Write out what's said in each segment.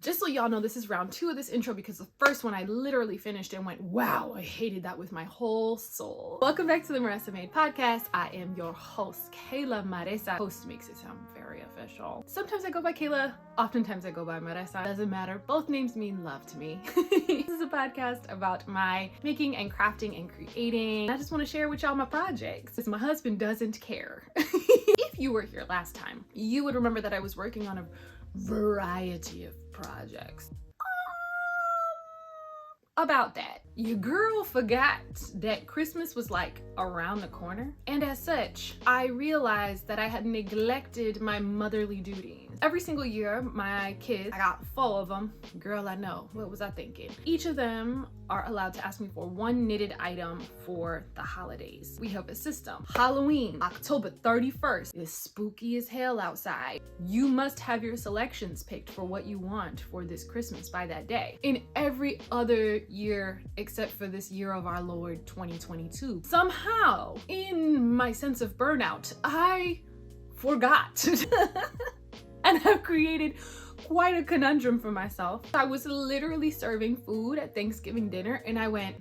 Just so y'all know, this is round 2 of this intro because the first one I literally finished and went, wow, I hated that with my whole soul. Welcome back to the Maressa Made Podcast. I am your host, Kayla Maressa. Host makes it sound very official. Sometimes I go by Kayla, oftentimes I go by Maressa. Doesn't matter. Both names mean love to me. This is a podcast about my making and crafting and creating. I just want to share with y'all my projects because my husband doesn't care. If you were here last time, you would remember that I was working on a variety of projects. About that, your girl forgot that Christmas was like around the corner, and as such I realized that I had neglected my motherly duties. Every single year my kids, I got 4 of them, girl I know, what was I thinking? Each of them are allowed to ask me for 1 knitted item for the holidays. We have a system. Halloween, October 31st, is spooky as hell outside. You must have your selections picked for what you want for this Christmas by that day. In every other year except for this year of our Lord 2022, somehow in my sense of burnout I forgot and have created quite a conundrum for myself. I was literally serving food at Thanksgiving dinner and I went,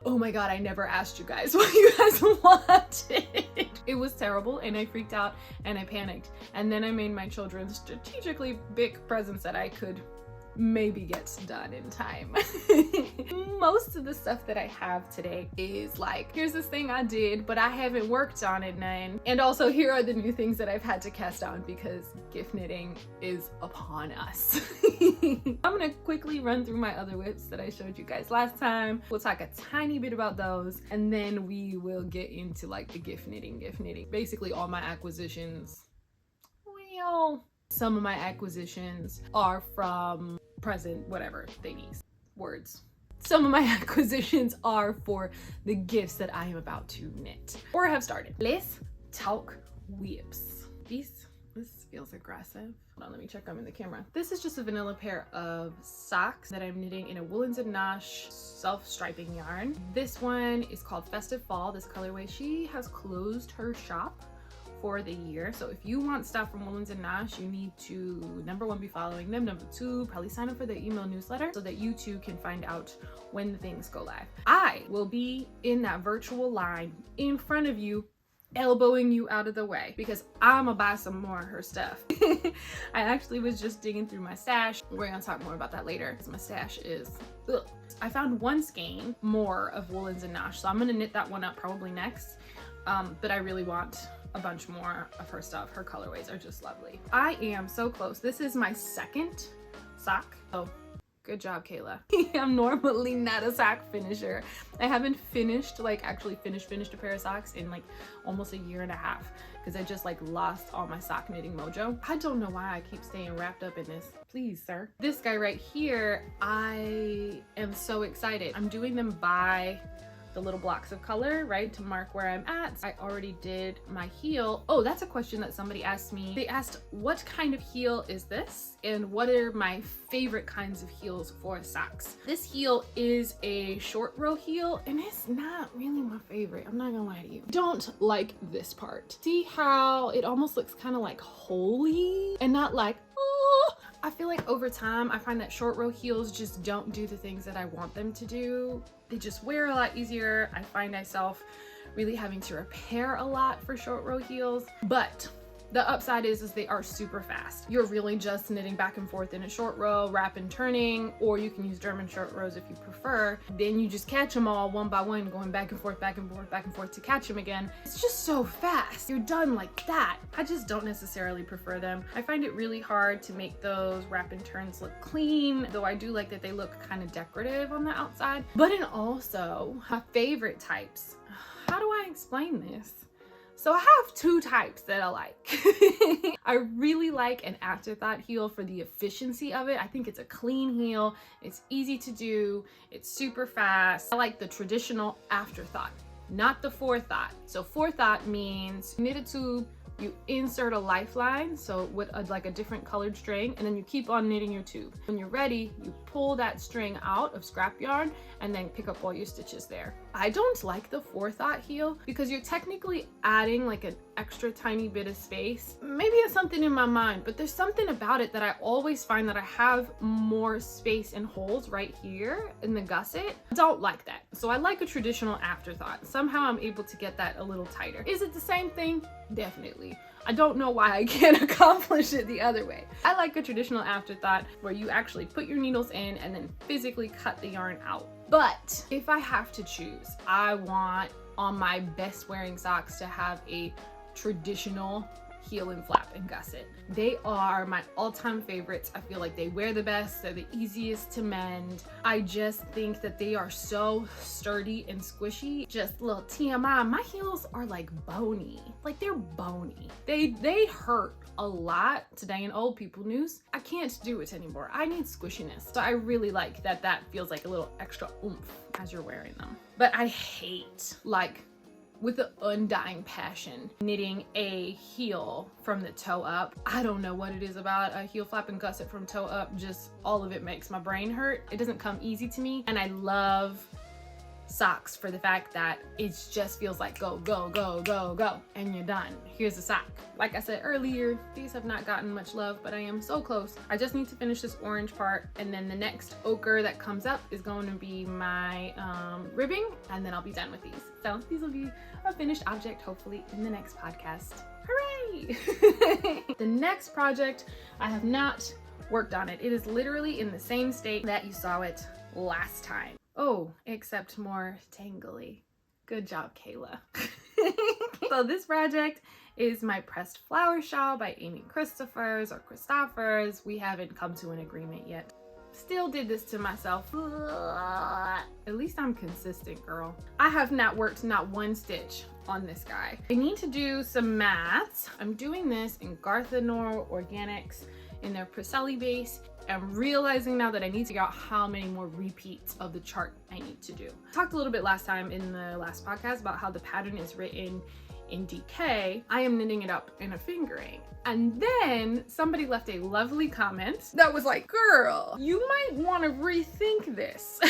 oh my god, I never asked you guys what you guys wanted. It was terrible and I freaked out and I panicked, and then I made my children strategically big presents that I could maybe gets done in time. Most of the stuff that I have today is like, here's this thing I did, but I haven't worked on it none. And also here are the new things that I've had to cast on because gift knitting is upon us. I'm gonna quickly run through my other whips that I showed you guys last time. We'll talk a tiny bit about those and then we will get into like the gift knitting. Basically all my acquisitions. Well, some of my acquisitions are from present whatever thingies, words. Some of my acquisitions are for the gifts that I am about to knit or have started. Let's talk whips. This feels aggressive. Hold on, let me check them in the camera. This is just a vanilla pair of socks that I'm knitting in a Woolens Nosh self-striping yarn. This one is called Festive Fall, this colorway. She has closed her shop for the year, so if you want stuff from Woolens Nosh, you need to, number 1, be following them, number 2, probably sign up for their email newsletter so that you too can find out when the things go live. I will be in that virtual line in front of you, elbowing you out of the way because I'm gonna buy some more of her stuff. I actually was just digging through my stash. We're gonna talk more about that later because my stash is ugh. I found 1 skein more of Woolens Nosh, so I'm gonna knit that one up probably next, but I really want a bunch more of her stuff. Her colorways are just lovely. I am so close. This is my 2nd sock. Oh, good job, Kayla. I'm normally not a sock finisher. I haven't finished, like actually finished a pair of socks in like almost a year and a half because I just like lost all my sock knitting mojo. I don't know why I keep staying wrapped up in this. Please, sir. This guy right here, I am so excited. I'm doing them by the little blocks of color, right, to mark where I'm at. I already did my heel. Oh, that's a question that somebody asked me. They asked, what kind of heel is this? And what are my favorite kinds of heels for socks? This heel is a short row heel and it's not really my favorite. I'm not gonna lie to you. Don't like this part. See how it almost looks kind of like holy and not like, oh. I feel like over time, I find that short row heels just don't do the things that I want them to do. They just wear a lot easier. I find myself really having to repair a lot for short row heels, but the upside is they are super fast. You're really just knitting back and forth in a short row, wrap and turning, or you can use German short rows if you prefer. Then you just catch them all one by one, going back and forth, back and forth, back and forth to catch them again. It's just so fast. You're done like that. I just don't necessarily prefer them. I find it really hard to make those wrap and turns look clean, though I do like that they look kind of decorative on the outside. But in also my favorite types, how do I explain this? So I have 2 types that I like. I really like an afterthought heel for the efficiency of it. I think it's a clean heel. It's easy to do. It's super fast. I like the traditional afterthought, not the forethought. So forethought means knit a tube, you insert a lifeline, so with like a different colored string, and then you keep on knitting your tube. When you're ready, you pull that string out of scrap yarn and then pick up all your stitches there. I don't like the forethought heel because you're technically adding like an extra tiny bit of space. Maybe it's something in my mind, but there's something about it that I always find that I have more space and holes right here in the gusset. I don't like that. So I like a traditional afterthought. Somehow I'm able to get that a little tighter. Is it the same thing? Definitely. I don't know why I can't accomplish it the other way. I like a traditional afterthought where you actually put your needles in and then physically cut the yarn out. But if I have to choose, I want on my best wearing socks to have a traditional heel and flap and gusset. They are my all-time favorites. I feel like they wear the best. They're the easiest to mend. I just think that they are so sturdy and squishy. Just little TMI, my heels are like bony. Like they're bony. They hurt a lot. Today in old people news, I can't do it anymore. I need squishiness. So I really like that feels like a little extra oomph as you're wearing them. But I hate, like, with an undying passion, knitting a heel from the toe up. I don't know what it is about a heel flap and gusset from toe up, just all of it makes my brain hurt. It doesn't come easy to me, and I love socks for the fact that it just feels like go, go, go, go, go, and you're done. Here's a sock. Like I said earlier, these have not gotten much love, but I am so close. I just need to finish this orange part, and then the next ochre that comes up is going to be my ribbing, and then I'll be done with these. So these will be a finished object, hopefully, in the next podcast. Hooray! The next project, I have not worked on it. It is literally in the same state that you saw it last time. Oh, except more tangly. Good job, Kayla. So this project is my pressed flower shawl by Amy Christoffers or Christoffers. We haven't come to an agreement yet. Still did this to myself. At least I'm consistent, girl. I have not worked not one stitch on this guy. I need to do some maths. I'm doing this in Garthenor Organics in their Preseli base. I'm realizing now that I need to figure out how many more repeats of the chart I need to do. I talked a little bit last time in the last podcast about how the pattern is written in DK. I am knitting it up in a fingering. And then somebody left a lovely comment that was like, girl, you might want to rethink this.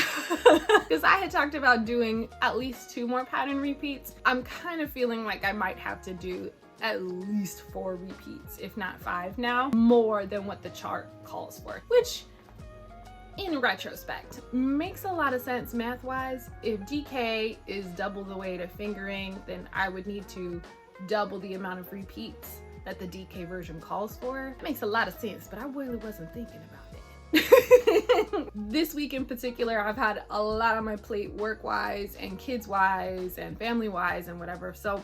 Because I had talked about doing at least 2 more pattern repeats. I'm kind of feeling like I might have to do at least 4 repeats, if not 5 now, more than what the chart calls for, which in retrospect makes a lot of sense math-wise. If DK is double the weight of fingering, then I would need to double the amount of repeats that the DK version calls for. It makes a lot of sense, but I really wasn't thinking about that. This week in particular, I've had a lot on my plate work-wise and kids-wise and family-wise and whatever, so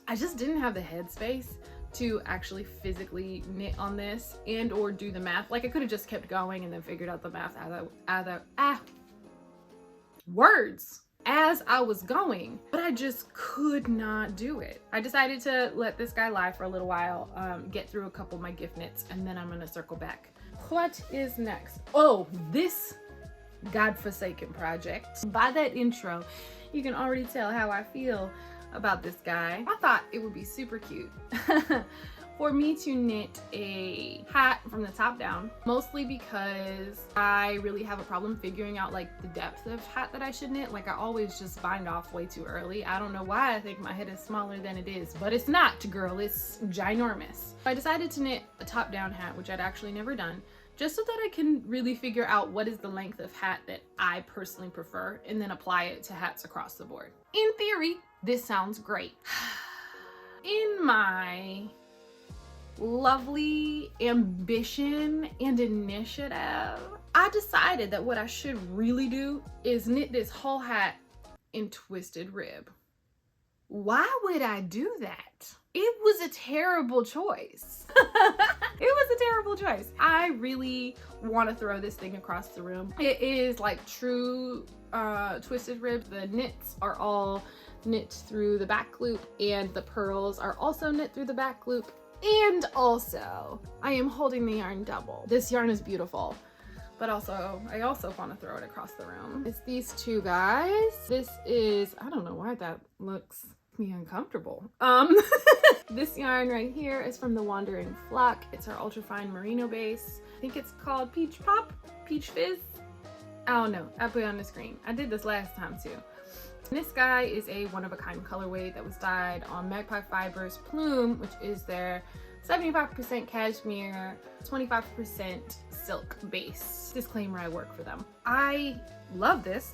I just didn't have the headspace to actually physically knit on this and or do the math. Like I could have just kept going and then figured out the math as I was going, but I just could not do it. I decided to let this guy lie for a little while, get through a couple of my gift knits, and then I'm gonna circle back. What is next? Oh, this godforsaken project. By that intro, you can already tell how I feel about this guy. I thought it would be super cute for me to knit a hat from the top down, mostly because I really have a problem figuring out like the depth of hat that I should knit. Like I always just bind off way too early. I don't know why I think my head is smaller than it is, but it's not, girl, it's ginormous. I decided to knit a top down hat, which I'd actually never done, just so that I can really figure out what is the length of hat that I personally prefer and then apply it to hats across the board. In theory, this sounds great. In my lovely ambition and initiative, I decided that what I should really do is knit this whole hat in twisted rib. Why would I do that? It was a terrible choice. It was a terrible choice. I really want to throw this thing across the room. It is like true twisted rib. The knits are all knit through the back loop, and the pearls are also knit through the back loop. And also, I am holding the yarn double. This yarn is beautiful, but also, I also want to throw it across the room. It's these 2 guys. This is, I don't know why that looks me uncomfortable. This yarn right here is from the Wandering Flock. It's our ultrafine merino base. I think it's called Peach Pop, Peach Fizz. I don't know, I put it on the screen. I did this last time too. This guy is a one-of-a-kind colorway that was dyed on Magpie Fibers Plume, which is their 75% cashmere, 25% silk base. Disclaimer, I work for them. I love this.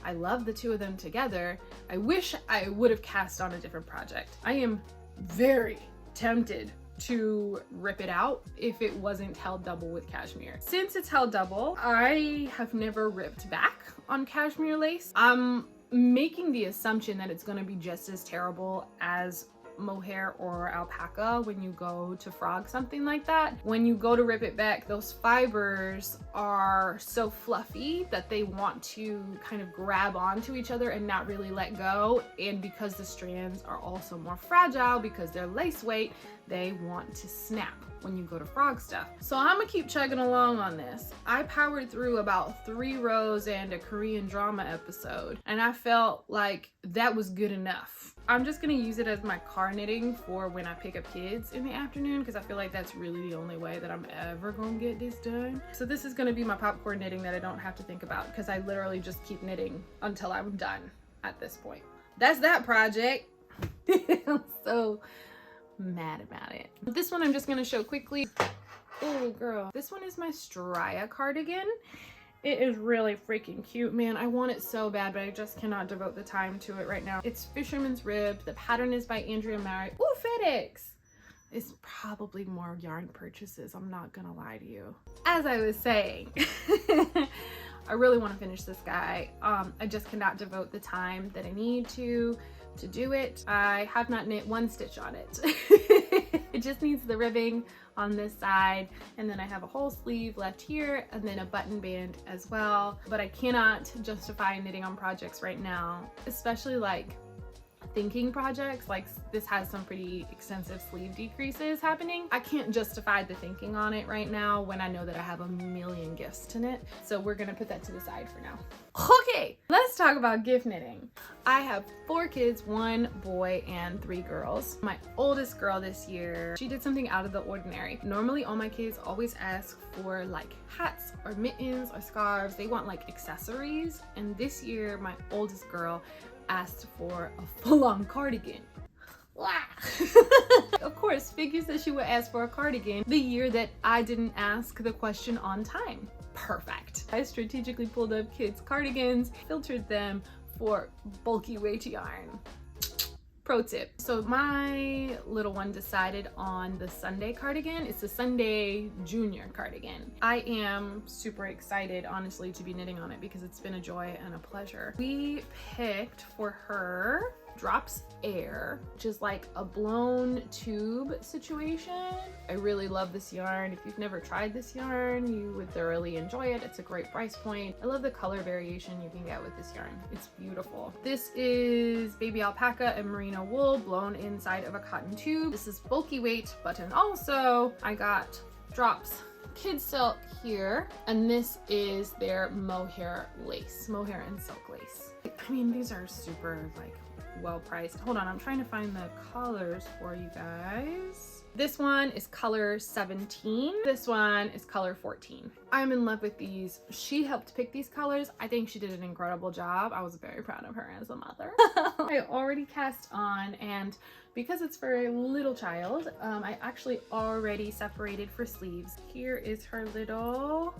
I love the two of them together. I wish I would have cast on a different project. I am very tempted to rip it out if it wasn't held double with cashmere. Since it's held double, I have never ripped back on cashmere lace. I'm making the assumption that it's gonna be just as terrible as mohair or alpaca when you go to frog something like that. When you go to rip it back, those fibers are so fluffy that they want to kind of grab onto each other and not really let go. And because the strands are also more fragile because they're lace weight, they want to snap when you go to frog stuff. So I'm gonna keep chugging along on this. I powered through about 3 rows and a Korean drama episode, and I felt like that was good enough. I'm just gonna use it as my car knitting for when I pick up kids in the afternoon, because I feel like that's really the only way that I'm ever gonna get this done. So this is gonna be my popcorn knitting that I don't have to think about, because I literally just keep knitting until I'm done at this point. That's that project. I'm so mad about it. This one I'm just gonna show quickly. Oh girl, this one is my Stria cardigan. It is really freaking cute, man. I want it so bad, but I just cannot devote the time to it right now. It's Fisherman's Rib. The pattern is by Andrea Mowry. Ooh, FedEx! It's probably more yarn purchases, I'm not gonna lie to you. As I was saying, I really want to finish this guy. I just cannot devote the time that I need to do it. I have not knit 1 stitch on it. It just needs the ribbing on this side, and then I have a whole sleeve left here and then a button band as well. But I cannot justify knitting on projects right now, especially like thinking projects. Like this has some pretty extensive sleeve decreases happening. I can't justify the thinking on it right now when I know that I have a million gifts to knit. So we're gonna put that to the side for now. Okay, let's talk about gift knitting. I have 4 kids, 1 boy and 3 girls. My oldest girl this year, she did something out of the ordinary. Normally all my kids always ask for like hats or mittens or scarves. They want like accessories. And this year my oldest girl asked for a full-on cardigan. Of course, figures that she would ask for a cardigan the year that I didn't ask the question on time. Perfect. I strategically pulled up kids' cardigans, filtered them for bulky weight yarn. Pro tip. So my little one decided on the Sunday cardigan. It's a Sunday junior cardigan. I am super excited, honestly, to be knitting on it because it's been a joy and a pleasure. We picked for her Drops Air, which is like a blown tube situation. I really love this yarn. If you've never tried this yarn, you would thoroughly enjoy it. It's a great price point. I love the color variation you can get with this yarn. It's beautiful. This is baby alpaca and merino wool blown inside of a cotton tube. This is bulky weight, but then also I got Drops Kid Silk here, and this is their mohair lace, mohair and silk lace. I mean, these are super like well priced. Hold on, I'm trying to find the colors for you guys. This one is color 17. This one is color 14. I'm in love with these. She helped pick these colors. I think she did an incredible job. I was very proud of her as a mother. I already cast on, and because it's for a little child, I actually already separated for sleeves. Here is her little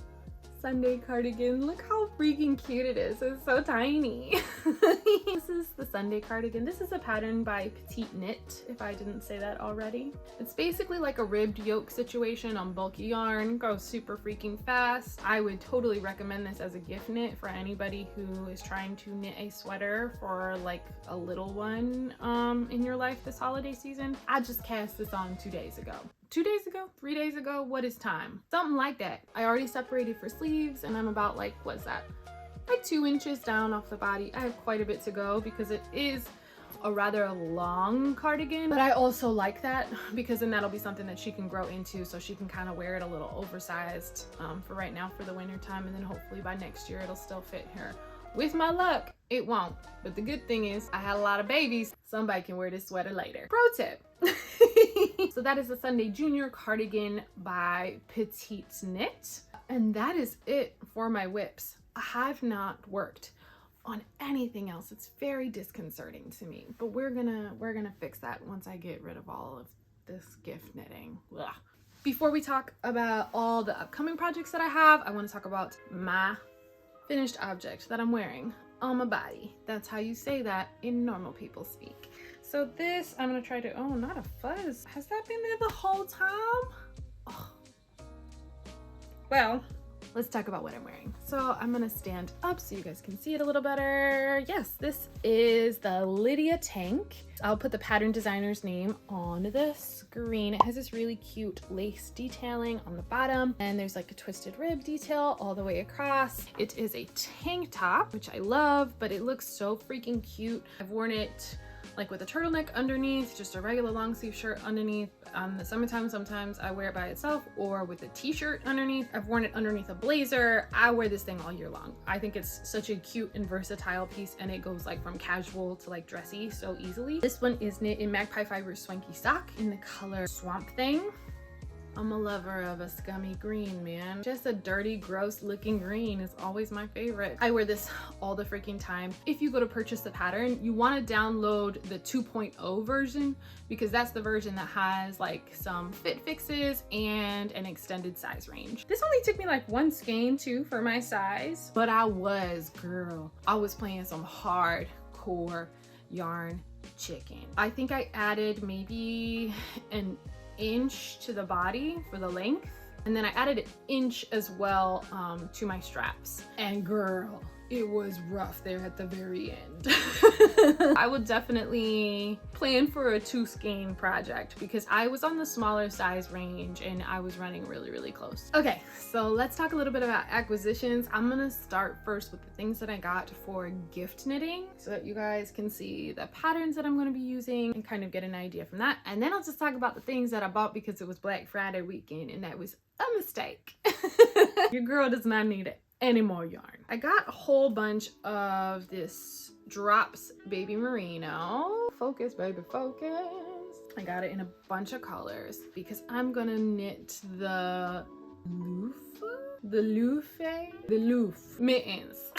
Sunday cardigan. Look how freaking cute it is. It's so tiny. This is the Sunday cardigan. This is a pattern by Petite Knit, if I didn't say that already. It's basically like a ribbed yoke situation on bulky yarn. Goes super freaking fast. I would totally recommend this as a gift knit for anybody who is trying to knit a sweater for like a little one in your life this holiday season. I just cast this on 2 days ago. 2 days ago, 3 days ago, what is time? Something like that. I already separated for sleeves and I'm about like, what's that? Like 2 inches down off the body. I have quite a bit to go because it is a rather long cardigan, but I also like that because then that'll be something that she can grow into, so she can kind of wear it a little oversized for right now for the winter time, and then hopefully by next year it'll still fit her With my luck, it won't. But the good thing is I had a lot of babies. Somebody can wear this sweater later. Pro tip. So that is the Sunday Junior cardigan by Petite Knit. And that is it for my whips. I have not worked on anything else. It's very disconcerting to me, but we're gonna fix that once I get rid of all of this gift knitting. Ugh. Before we talk about all the upcoming projects that I have, I want to talk about my finished object that I'm wearing on my body. That's how you say that in normal people speak. So this, I'm gonna try to, oh, not a fuzz. Has that been there the whole time? Oh. Well, let's talk about what I'm wearing. So I'm gonna stand up so you guys can see it a little better. Yes, this is the Lydia tank. I'll put the pattern designer's name on the screen. It has this really cute lace detailing on the bottom, and there's like a twisted rib detail all the way across. It is a tank top, which I love, but it looks so freaking cute. I've worn it like with a turtleneck underneath, just a regular long sleeve shirt underneath. In the summertime, sometimes I wear it by itself or with a t-shirt underneath. I've worn it underneath a blazer. I wear this thing all year long. I think it's such a cute and versatile piece, and it goes like from casual to like dressy so easily. This one is knit in Magpie Fiber Swanky Sock in the color Swamp Thing. I'm a lover of a scummy green, man. Just a dirty, gross looking green is always my favorite. I wear this all the freaking time. If you go to purchase the pattern, you want to download the 2.0 version, because that's the version that has like some fit fixes and an extended size range. This only took me like one skein too for my size, but I was playing some hardcore yarn chicken. I think I added maybe an inch to the body for the length, and then I added an inch as well to my straps, and girl, it was rough there at the very end. I would definitely plan for a 2 skein project because I was on the smaller size range and I was running really close. Okay, so let's talk a little bit about acquisitions. I'm gonna start first with the things that I got for gift knitting so that you guys can see the patterns that I'm gonna be using and kind of get an idea from that. And then I'll just talk about the things that I bought because it was Black Friday weekend and that was a mistake. Your girl does not need it any more yarn. I got a whole bunch of this Drops Baby Merino. Focus, baby, focus. I got it in a bunch of colors because I'm gonna knit the Luffe mittens.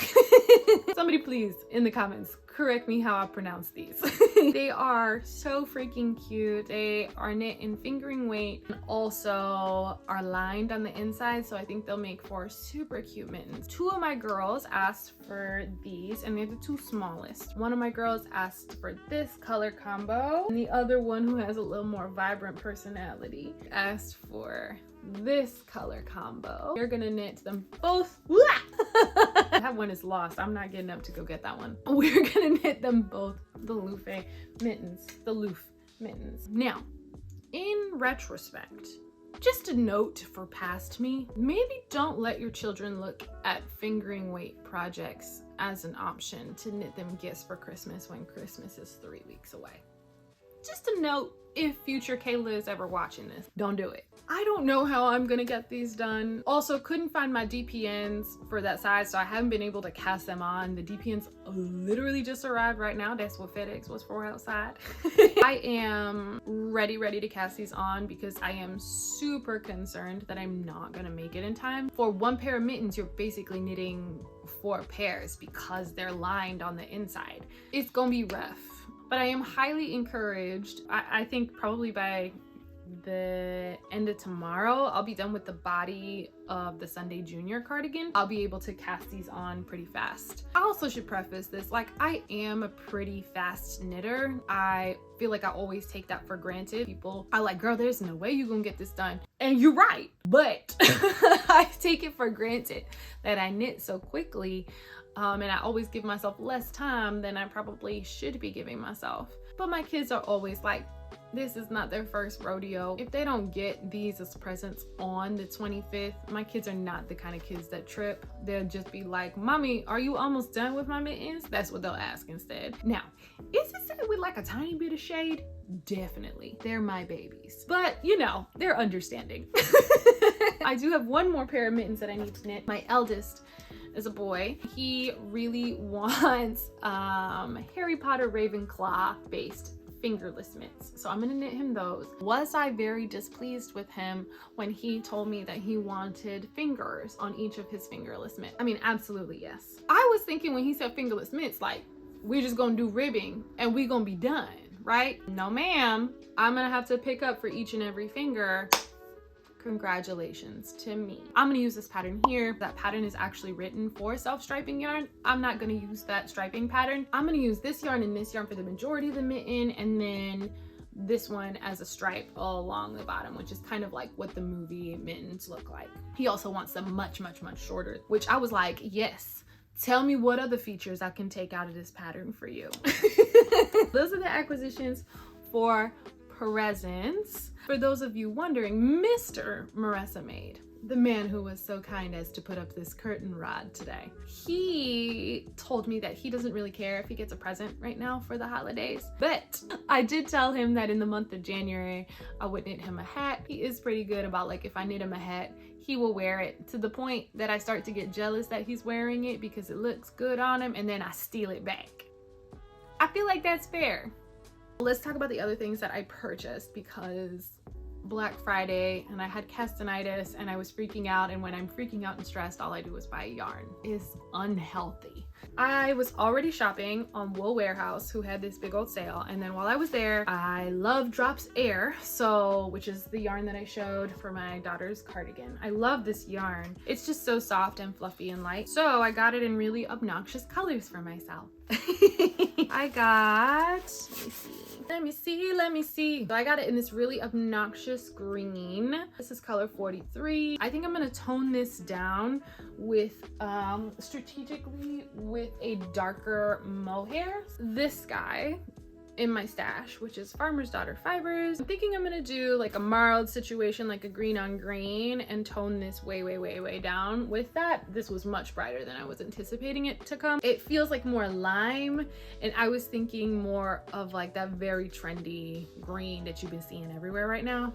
Somebody please in the comments correct me how I pronounce these. They are so freaking cute. They are knit in fingering weight and also are lined on the inside, so I think they'll make for super cute mittens. 2 of my girls asked for these, and they're the 2 smallest. One of my girls asked for this color combo, and the other one, who has a little more vibrant personality, asked for this color combo. We're gonna knit them both. That one is lost. I'm not getting up to go get that one. We're gonna knit them both, the Luffe mittens, the Luffe mittens. Now, in retrospect, just a note for past me, maybe don't let your children look at fingering weight projects as an option to knit them gifts for Christmas when Christmas is 3 weeks away. Just a note, if future Kayla is ever watching this, don't do it. I don't know how I'm gonna get these done. Also, couldn't find my DPNs for that size, so I haven't been able to cast them on. The DPNs literally just arrived right now. That's what FedEx was for outside. I am ready to cast these on because I am super concerned that I'm not gonna make it in time. For 1 pair of mittens, you're basically knitting 4 pairs because they're lined on the inside. It's gonna be rough. But I am highly encouraged. I think probably by the end of tomorrow, I'll be done with the body of the Sunday Junior cardigan. I'll be able to cast these on pretty fast. I also should preface this, like, I am a pretty fast knitter. I feel like I always take that for granted. People are like, girl, there's no way you're gonna get this done. And you're right, but I take it for granted that I knit so quickly. And I always give myself less time than I probably should be giving myself. But my kids are always like, this is not their first rodeo. If they don't get these as presents on the 25th, my kids are not the kind of kids that trip. They'll just be like, Mommy, are you almost done with my mittens? That's what they'll ask instead. Now, is it said with like a tiny bit of shade? Definitely. They're my babies. But, you know, they're understanding. I do have one more pair of mittens that I need to knit. My eldest is a boy. He really wants Harry Potter Ravenclaw based fingerless mitts, so I'm gonna knit him those. Was I very displeased with him when he told me that he wanted fingers on each of his fingerless mitts? I mean, absolutely yes. I was thinking when he said fingerless mitts, like, we're just gonna do ribbing and we gonna be done, right? No ma'am, I'm gonna have to pick up for each and every finger. Congratulations to me. I'm gonna use this pattern here. That pattern is actually written for self-striping yarn. I'm not gonna use that striping pattern. I'm gonna use this yarn and this yarn for the majority of the mitten, and then this one as a stripe along the bottom, which is kind of like what the movie mittens look like. He also wants them much shorter, which I was like, yes, tell me what other features I can take out of this pattern for you. Those are the acquisitions for presents. For those of you wondering, Mr. Maressa Made, the man who was so kind as to put up this curtain rod today, he told me that he doesn't really care if he gets a present right now for the holidays, but I did tell him that in the month of January I would knit him a hat. He is pretty good about, like, if I knit him a hat, he will wear it, to the point that I start to get jealous that he's wearing it because it looks good on him, and then I steal it back. I feel like that's fair. Let's talk about the other things that I purchased, because Black Friday and I had Kjeldsen and I was freaking out, and when I'm freaking out and stressed, all I do is buy yarn. It's unhealthy. I was already shopping on Wool Warehouse, who had this big old sale, and then while I was there, I love Drops Air, which is the yarn that I showed for my daughter's cardigan. I love this yarn. It's just so soft and fluffy and light, so I got it in really obnoxious colors for myself. I got, let me see. So I got it in this really obnoxious green. This is color 43. I think I'm gonna tone this down with strategically with a darker mohair. This guy in my stash, which is Farmer's Daughter Fibers. I'm thinking I'm gonna do like a marled situation, like a green on green, and tone this way down with that. This was much brighter than I was anticipating it to come. It feels like more lime, and I was thinking more of like that very trendy green that you've been seeing everywhere right now.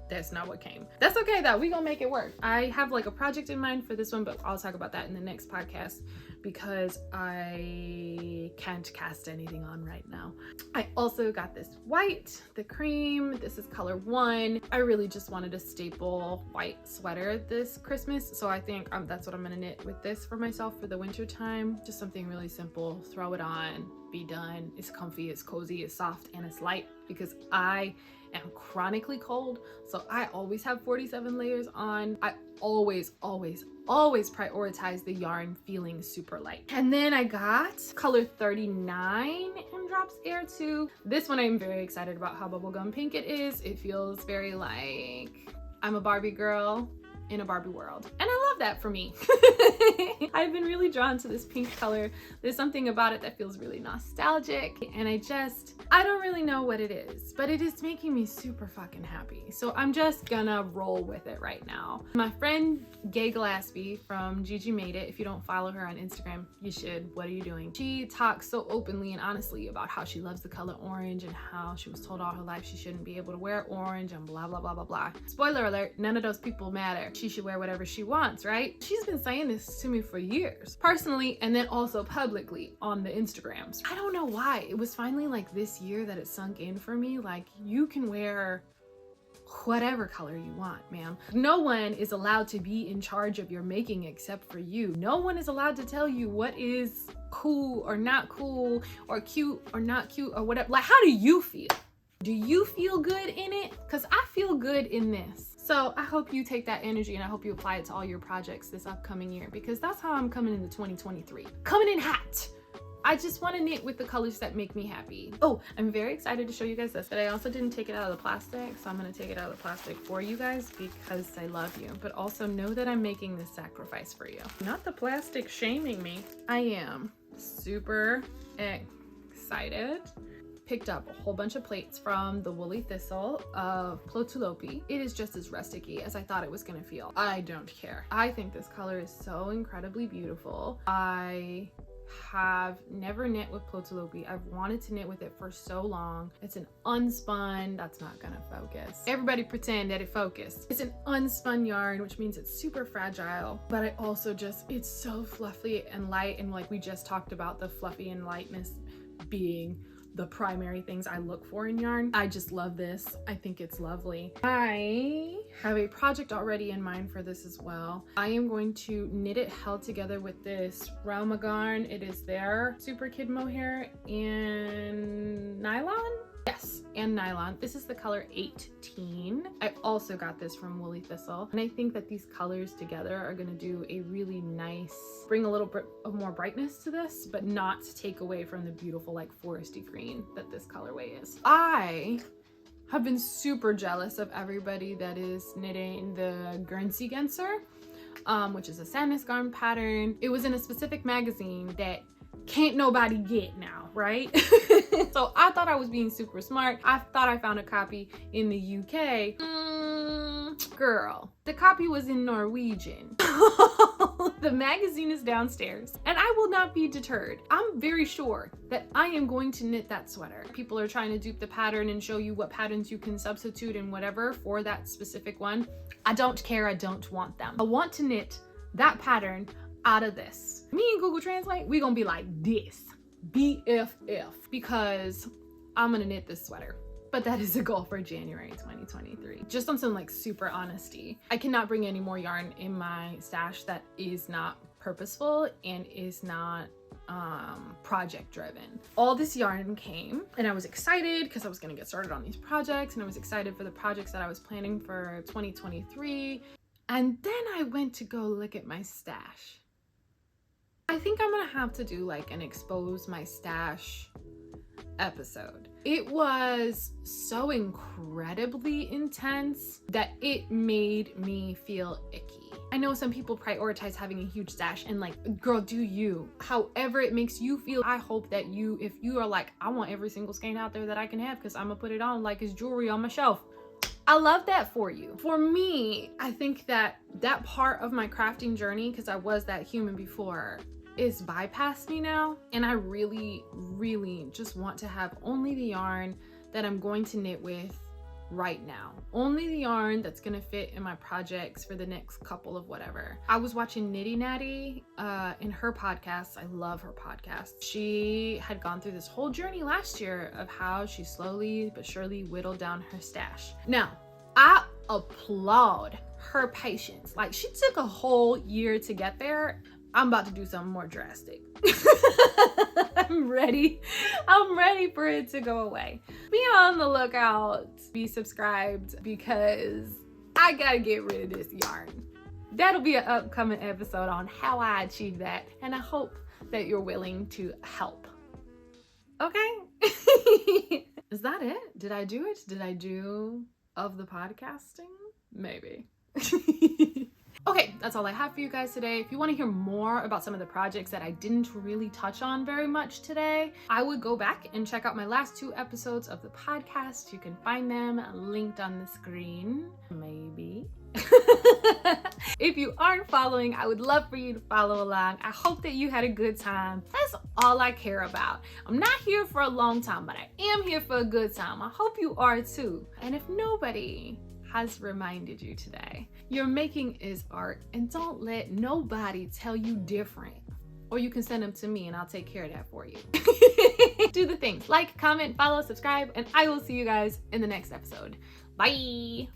That's not what came. That's okay though, we gonna make it work. I have like a project in mind for this one, but I'll talk about that in the next podcast because I can't cast anything on right now. I also got this white, the cream. This is color 1. I really just wanted a staple white sweater this Christmas, so I think that's what I'm gonna knit with this for myself for the winter time. Just something really simple, throw it on, be done. It's comfy, it's cozy, it's soft, and it's light, because I am chronically cold, so I always have 47 layers on. I always prioritize the yarn feeling super light. And then I got color 39 in Drops Air too. This one I'm very excited about how bubblegum pink it is. It feels very like I'm a Barbie girl in a Barbie world, and I love that for me. I've been really drawn to this pink color. There's something about it that feels really nostalgic, and I don't really know what it is, but it is making me super fucking happy. So I'm just gonna roll with it right now. My friend Gay Gillespie from Gigi Made It, if you don't follow her on Instagram, you should. What are you doing? She talks so openly and honestly about how she loves the color orange and how she was told all her life she shouldn't be able to wear orange and blah blah blah. Spoiler alert, none of those people matter. She should wear whatever she wants, right? She's been saying this to me for years, personally, and then also publicly on the Instagrams. I don't know why. It was finally like this year that it sunk in for me, like, you can wear whatever color you want, ma'am. No one is allowed to be in charge of your making except for you. No one is allowed to tell you what is cool or not cool, or cute or not cute, or whatever. Like, how do you feel? Do you feel good in it? Because I feel good in this. So I hope you take that energy and I hope you apply it to all your projects this upcoming year, because that's how I'm coming into 2023. Coming in hot. I just want to knit with the colors that make me happy. Oh, I'm very excited to show you guys this, but I also didn't take it out of the plastic, so I'm going to take it out of the plastic for you guys because I love you, but also know that I'm making this sacrifice for you. Not the plastic shaming me. I am super excited. Picked up a whole bunch of plates from the Wooly Thistle of Plotulopi. It is just as rusticy as I thought it was gonna feel. I don't care. I think this color is so incredibly beautiful. I have never knit with Plotulopi. I've wanted to knit with it for so long. It's an unspun, that's not gonna focus. Everybody pretend that it focused. It's an unspun yarn, which means it's super fragile, but I also just, it's so fluffy and light, and like we just talked about the fluffy and lightness being the primary things I look for in yarn. I just love this. I think it's lovely. I have a project already in mind for this as well. I am going to knit it held together with this Rauma garn. It is their super kid mohair and nylon. Yes, and nylon. This is the color 18. I also got this from Wooly Thistle, and I think that these colors together are gonna do a really nice, bring a little bit of more brightness to this, but not take away from the beautiful like foresty green that this colorway is. I have been super jealous of everybody that is knitting the Garthenor, which is a Sandnes garn pattern. It was in a specific magazine that can't nobody get now, right? So I thought I was being super smart. I thought I found a copy in the UK. Girl, the copy was in Norwegian. The magazine is downstairs, and I will not be deterred. I'm very sure that I am going to knit that sweater. People are trying to dupe the pattern and show you what patterns you can substitute and whatever for that specific one. I don't care, I don't want them. I want to knit that pattern out of this. Me and Google Translate, we gonna be like this, BFF, because I'm gonna knit this sweater. But that is a goal for January 2023. Just on some like super honesty, I cannot bring any more yarn in my stash that is not purposeful and is not project driven. All this yarn came and I was excited because I was gonna get started on these projects, and I was excited for the projects that I was planning for 2023. And then I went to go look at my stash. I think I'm gonna have to do like an expose my stash episode. It was so incredibly intense that it made me feel icky. I know some people prioritize having a huge stash, and like, girl, do you. However it makes you feel. I hope that you, if you are like, I want every single skein out there that I can have because I'm gonna put it on like it's jewelry on my shelf. I love that for you. For me, I think that that part of my crafting journey, because I was that human before, is bypassed me now. And I really, really just want to have only the yarn that I'm going to knit with right now. Only the yarn that's gonna fit in my projects for the next couple of whatever. I was watching Nitty Natty in her podcast. I love her podcast. She had gone through this whole journey last year of how she slowly but surely whittled down her stash. Now, I applaud her patience. Like, she took a whole year to get there. I'm about to do something more drastic. I'm ready for it to go away. Be on the lookout, be subscribed, because I gotta get rid of this yarn. That'll be an upcoming episode on how I achieve that, and I hope that you're willing to help. Okay? Is that it? Did I do it? Did I do of the podcasting? Maybe. Okay, that's all I have for you guys today. If you want to hear more about some of the projects that I didn't really touch on very much today, I would go back and check out my last 2 episodes of the podcast. You can find them linked on the screen, maybe. If you aren't following, I would love for you to follow along. I hope that you had a good time. That's all I care about. I'm not here for a long time, but I am here for a good time. I hope you are too. And if nobody has reminded you today, your making is art, and don't let nobody tell you different. Or you can send them to me and I'll take care of that for you. Do the things. Like, comment, follow, subscribe, and I will see you guys in the next episode. Bye.